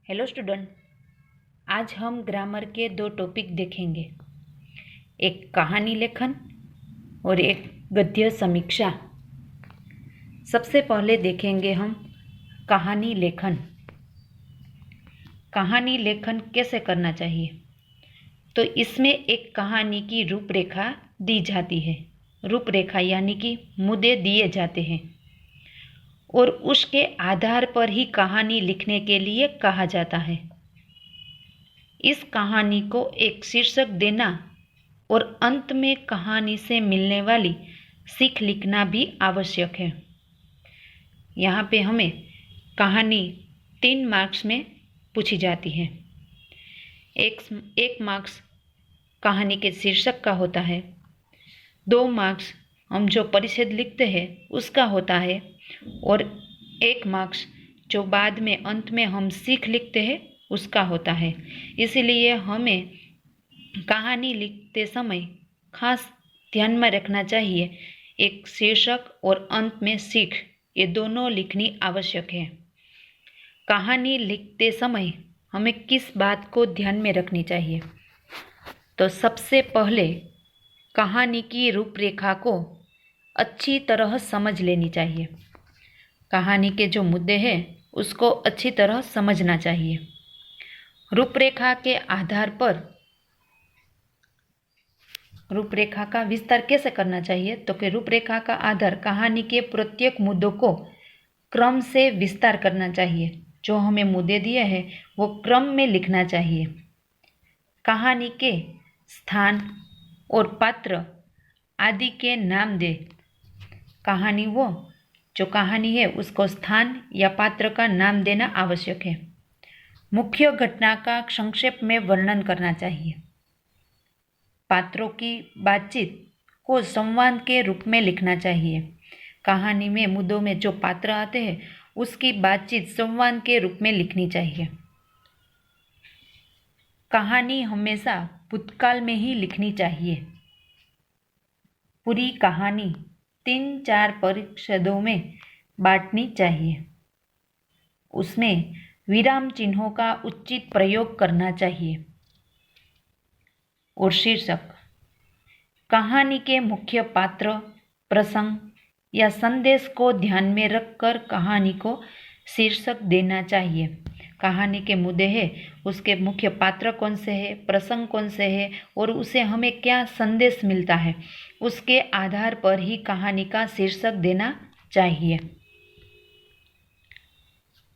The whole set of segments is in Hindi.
हेलो स्टूडेंट, आज हम ग्रामर के दो टॉपिक देखेंगे। एक कहानी लेखन और एक गद्य समीक्षा। सबसे पहले देखेंगे हम कहानी लेखन। कहानी लेखन कैसे करना चाहिए? तो इसमें एक कहानी की रूपरेखा दी जाती है। रूपरेखा यानी कि मुद्दे दिए जाते हैं और उसके आधार पर ही कहानी लिखने के लिए कहा जाता है। इस कहानी को एक शीर्षक देना और अंत में कहानी से मिलने वाली सीख लिखना भी आवश्यक है। यहाँ पे हमें कहानी 3 मार्क्स में पूछी जाती है। एक मार्क्स कहानी के शीर्षक का होता है, 2 मार्क्स हम जो परिच्छेद लिखते हैं उसका होता है और 1 मार्क्स जो बाद में अंत में हम सीख लिखते हैं उसका होता है। इसीलिए हमें कहानी लिखते समय खास ध्यान में रखना चाहिए, एक शीर्षक और अंत में सीख, ये दोनों लिखनी आवश्यक है। कहानी लिखते समय हमें किस बात को ध्यान में रखनी चाहिए? तो सबसे पहले कहानी की रूपरेखा को अच्छी तरह समझ लेनी चाहिए। कहानी के जो मुद्दे हैं उसको अच्छी तरह समझना चाहिए। रूपरेखा के आधार पर रूपरेखा का विस्तार कैसे करना चाहिए? तो कि रूपरेखा का आधार कहानी के प्रत्येक मुद्दों को क्रम से विस्तार करना चाहिए। जो हमें मुद्दे दिए हैं वो क्रम में लिखना चाहिए। कहानी के स्थान और पात्र आदि के नाम दे। जो कहानी है उसको स्थान या पात्र का नाम देना आवश्यक है। मुख्य घटना का संक्षेप में वर्णन करना चाहिए। पात्रों की बातचीत को संवाद के रूप में लिखना चाहिए। कहानी में मुद्दों में जो पात्र आते हैं उसकी बातचीत संवाद के रूप में लिखनी चाहिए। कहानी हमेशा भूतकाल में ही लिखनी चाहिए। पूरी कहानी 3-4 परिच्छेदों में बांटनी चाहिए। उसमें विराम चिन्हों का उचित प्रयोग करना चाहिए। और शीर्षक, कहानी के मुख्य पात्र, प्रसंग या संदेश को ध्यान में रखकर कहानी को शीर्षक देना चाहिए। कहानी के मुद्दे हैं, उसके मुख्य पात्र कौन से हैं, प्रसंग कौन से हैं और उसे हमें क्या संदेश मिलता है, उसके आधार पर ही कहानी का शीर्षक देना चाहिए।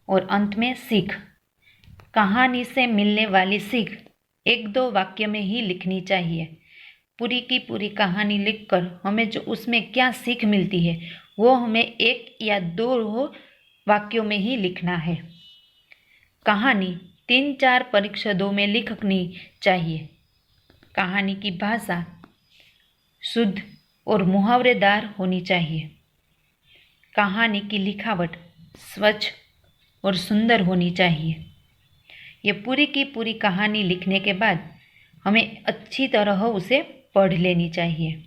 और अंत में सीख। कहानी से मिलने वाली सीख 1-2 वाक्य में ही लिखनी चाहिए। पूरी की पूरी कहानी लिखकर हमें जो उसमें क्या सीख मिलती है वो हमें 1 या 2 वाक्यों में ही लिखना है। कहानी 3-4 परिच्छेदों में लिखनी चाहिए। कहानी की भाषा शुद्ध और मुहावरेदार होनी चाहिए। कहानी की लिखावट स्वच्छ और सुंदर होनी चाहिए। ये पूरी की पूरी कहानी लिखने के बाद हमें अच्छी तरह उसे पढ़ लेनी चाहिए।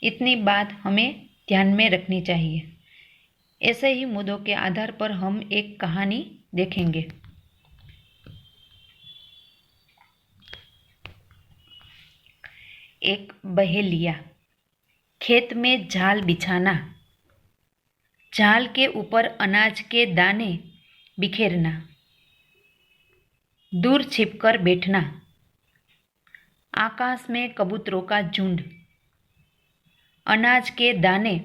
इतनी बात हमें ध्यान में रखनी चाहिए। ऐसे ही मुद्दों के आधार पर हम एक कहानी देखेंगे। एक बहेलिया। खेत में जाल बिछाना, जाल के ऊपर अनाज के दाने बिखेरना, दूर छिपकर बैठना, आकाश में कबूतरों का झुंड, अनाज के दाने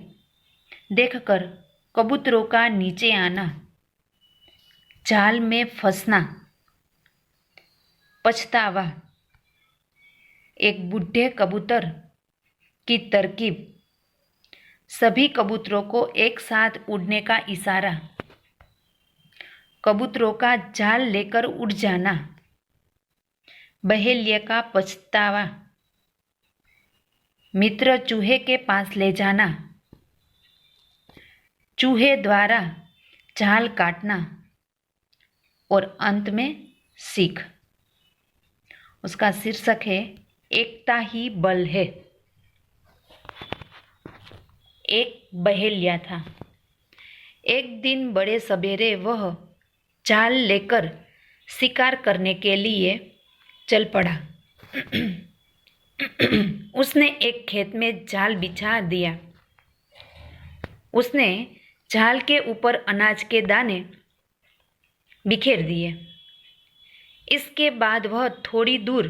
देखकर कबूतरों का नीचे आना, जाल में फंसना, पछतावा, एक बूढ़े कबूतर की तरकीब, सभी कबूतरों को एक साथ उड़ने का इशारा, कबूतरों का जाल लेकर उड़ जाना, बहेलिया का पछतावा, मित्र चूहे के पास ले जाना, चूहे द्वारा जाल काटना और अंत में सीख। उसका शीर्षक है एकता ही बल है। एक बहेलिया था। एक दिन बड़े सवेरे वह जाल लेकर शिकार करने के लिए चल पड़ा। उसने एक खेत में जाल बिछा दिया। उसने जाल के ऊपर अनाज के दाने बिखेर दिए। इसके बाद वह थोड़ी दूर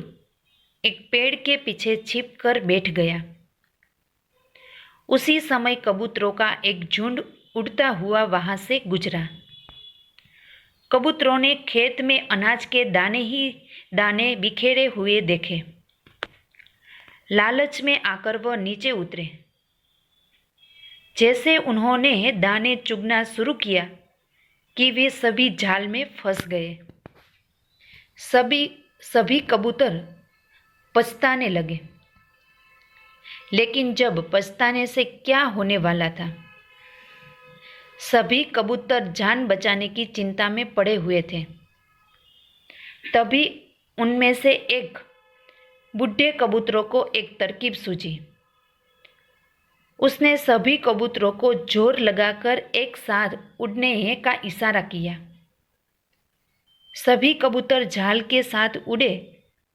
एक पेड़ के पीछे छिप कर बैठ गया। उसी समय कबूतरों का एक झुंड उड़ता हुआ वहां से गुजरा। कबूतरों ने खेत में अनाज के दाने ही दाने बिखेरे हुए देखे। लालच में आकर वह नीचे उतरे। जैसे उन्होंने दाने चुगना शुरू किया कि वे सभी जाल में फंस गए। सभी कबूतर पछताने लगे। लेकिन जब पछताने से क्या होने वाला था, सभी कबूतर जान बचाने की चिंता में पड़े हुए थे। तभी उनमें से एक बूढ़े कबूतरों को एक तरकीब सूझी। उसने सभी कबूतरों को जोर लगाकर एक साथ उड़ने का इशारा किया। सभी कबूतर जाल के साथ उड़े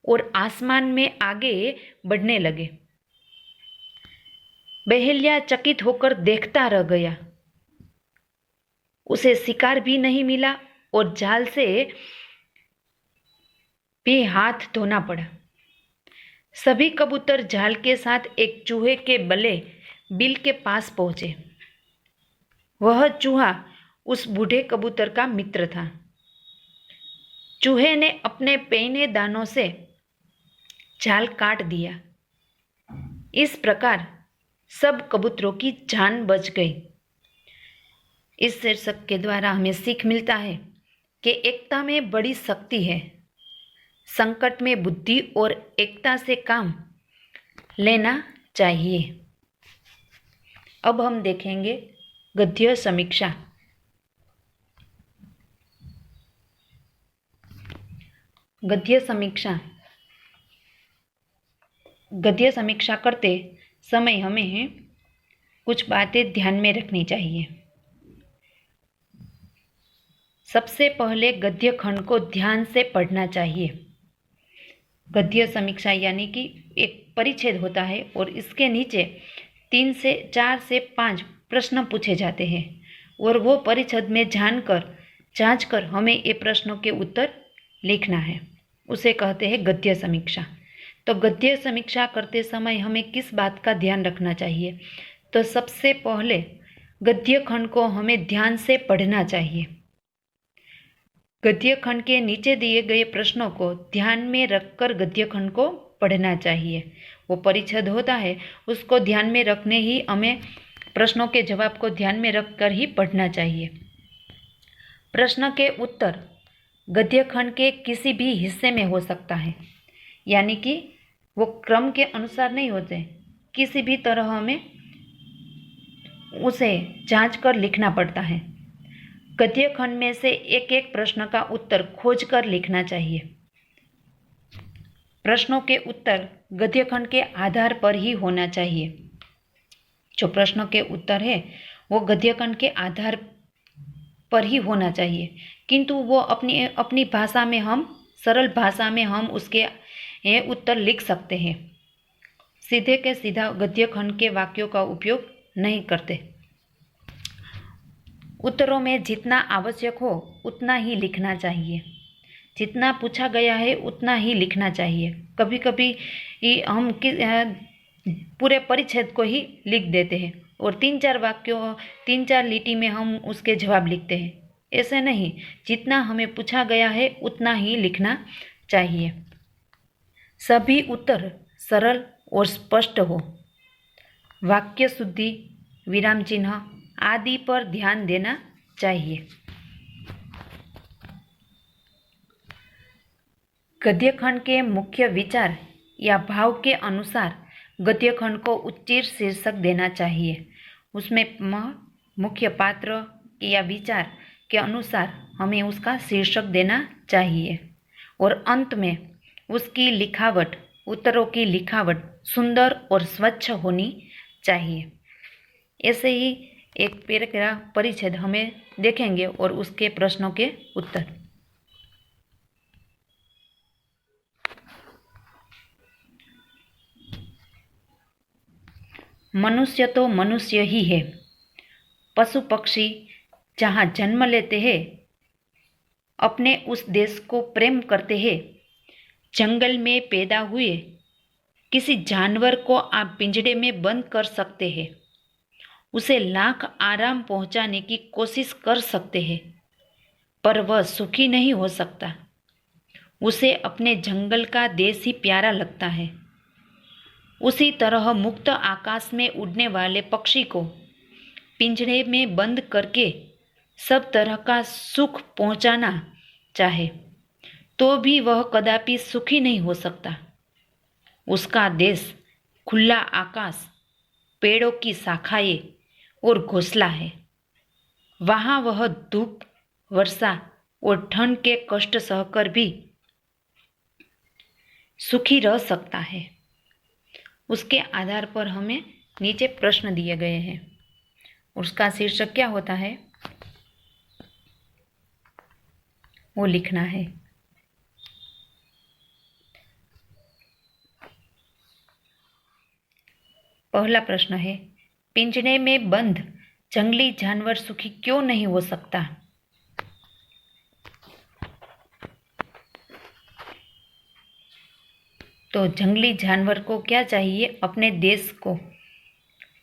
और आसमान में आगे बढ़ने लगे। बहेलिया चकित होकर देखता रह गया। उसे शिकार भी नहीं मिला और जाल से भी हाथ धोना पड़ा। सभी कबूतर जाल के साथ एक चूहे के बले बिल के पास पहुंचे। वह चूहा उस बूढ़े कबूतर का मित्र था। चूहे ने अपने पैने दानों से जाल काट दिया। इस प्रकार सब कबूतरों की जान बच गई। इस शीर्षक के द्वारा हमें सीख मिलता है कि एकता में बड़ी शक्ति है। संकट में बुद्धि और एकता से काम लेना चाहिए। अब हम देखेंगे गद्य समीक्षा। गद्य समीक्षा करते समय हमें कुछ बातें ध्यान में रखनी चाहिए। सबसे पहले गद्य खंड को ध्यान से पढ़ना चाहिए। गद्य समीक्षा यानी कि एक परिच्छेद होता है और इसके नीचे 3 से 4 से 5 प्रश्न पूछे जाते हैं और वो परिच्छेद में जांच कर हमें ये प्रश्नों के उत्तर लिखना है। उसे कहते हैं गद्य समीक्षा। तो गद्य समीक्षा करते समय हमें किस बात का ध्यान रखना चाहिए? तो सबसे पहले गद्य खंड को हमें ध्यान से पढ़ना चाहिए। गद्य खंड के नीचे दिए गए प्रश्नों को ध्यान में रखकर गद्य खंड को पढ़ना चाहिए। वो परिच्छेद होता है उसको ध्यान में रखने ही हमें प्रश्नों के जवाब को ध्यान में रखकर ही पढ़ना चाहिए। प्रश्न के उत्तर गद्य खंड के किसी भी हिस्से में हो सकता है, यानी कि वो क्रम के अनुसार नहीं होते। किसी भी तरह हमें उसे जांच कर लिखना पड़ता है। गद्य खंड में से एक एक प्रश्न का उत्तर खोज कर लिखना चाहिए। प्रश्नों के उत्तर गद्य खंड के आधार पर ही होना चाहिए। जो प्रश्नों के उत्तर है वो गद्य खंड के आधार पर ही होना चाहिए, किंतु वो अपनी भाषा में हम सरल भाषा में हम उसके उत्तर लिख सकते हैं। सीधे के सीधा गद्य खंड के वाक्यों का उपयोग नहीं करते। उत्तरों में जितना आवश्यक हो उतना ही लिखना चाहिए। जितना पूछा गया है उतना ही लिखना चाहिए। कभी कभी हम पूरे परिच्छेद को ही लिख देते हैं और 3-4 लिटी में हम उसके जवाब लिखते हैं। ऐसे नहीं, जितना हमें पूछा गया है उतना ही लिखना चाहिए। सभी उत्तर सरल और स्पष्ट हो। वाक्य शुद्धि, विराम चिन्ह आदि पर ध्यान देना चाहिए। गद्य खंड के मुख्य विचार या भाव के अनुसार गद्य खंड को उचित शीर्षक देना चाहिए। उसमें मुख्य पात्र या विचार के अनुसार हमें उसका शीर्षक देना चाहिए और अंत में उसकी लिखावट, उत्तरों की लिखावट सुंदर और स्वच्छ होनी चाहिए। ऐसे ही एक पैराग्राफ परिच्छेद हमें देखेंगे और उसके प्रश्नों के उत्तर। मनुष्य तो मनुष्य ही है। पशु पक्षी जहाँ जन्म लेते हैं अपने उस देश को प्रेम करते हैं। जंगल में पैदा हुए किसी जानवर को आप पिंजड़े में बंद कर सकते हैं, उसे लाख आराम पहुंचाने की कोशिश कर सकते हैं, पर वह सुखी नहीं हो सकता। उसे अपने जंगल का देश ही प्यारा लगता है। उसी तरह मुक्त आकाश में उड़ने वाले पक्षी को पिंजड़े में बंद करके सब तरह का सुख पहुंचाना चाहे तो भी वह कदापि सुखी नहीं हो सकता। उसका देश खुला आकाश, पेड़ों की शाखाएं और घोंसला है। वहाँ वह धूप, वर्षा और ठंड के कष्ट सहकर भी सुखी रह सकता है। उसके आधार पर हमें नीचे प्रश्न दिए गए हैं। उसका शीर्षक क्या होता है वो लिखना है। पहला प्रश्न है, पिंजरे में बंद जंगली जानवर सुखी क्यों नहीं हो सकता? तो जंगली जानवर को क्या चाहिए? अपने देश को,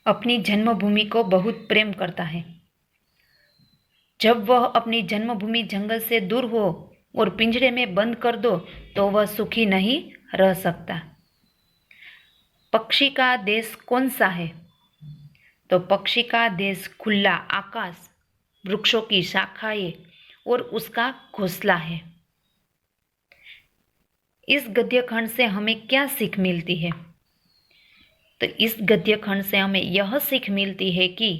अपनी जन्मभूमि को बहुत प्रेम करता है। जब वह अपनी जन्मभूमि जंगल से दूर हो और पिंजरे में बंद कर दो तो वह सुखी नहीं रह सकता। पक्षी का देश कौन सा है? तो पक्षी का देश खुला आकाश, वृक्षों की शाखाएं और उसका घोंसला है। इस गद्य खंड से हमें क्या सीख मिलती है? तो इस गद्य खंड से हमें यह सीख मिलती है कि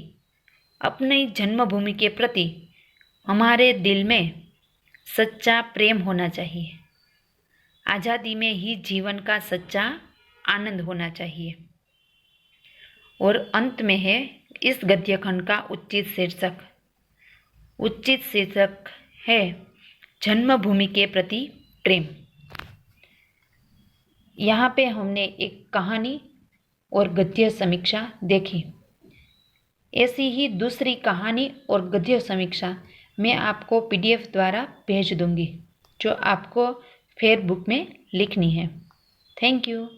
अपनी जन्मभूमि के प्रति हमारे दिल में सच्चा प्रेम होना चाहिए। आज़ादी में ही जीवन का सच्चा आनंद होना चाहिए। और अंत में है इस गद्य खंड का उचित शीर्षक। उचित शीर्षक है जन्मभूमि के प्रति प्रेम। यहाँ पे हमने एक कहानी और गद्य समीक्षा देखी। ऐसी ही दूसरी कहानी और गद्य समीक्षा मैं आपको PDF द्वारा भेज दूंगी, जो आपको फेसबुक में लिखनी है। Thank you.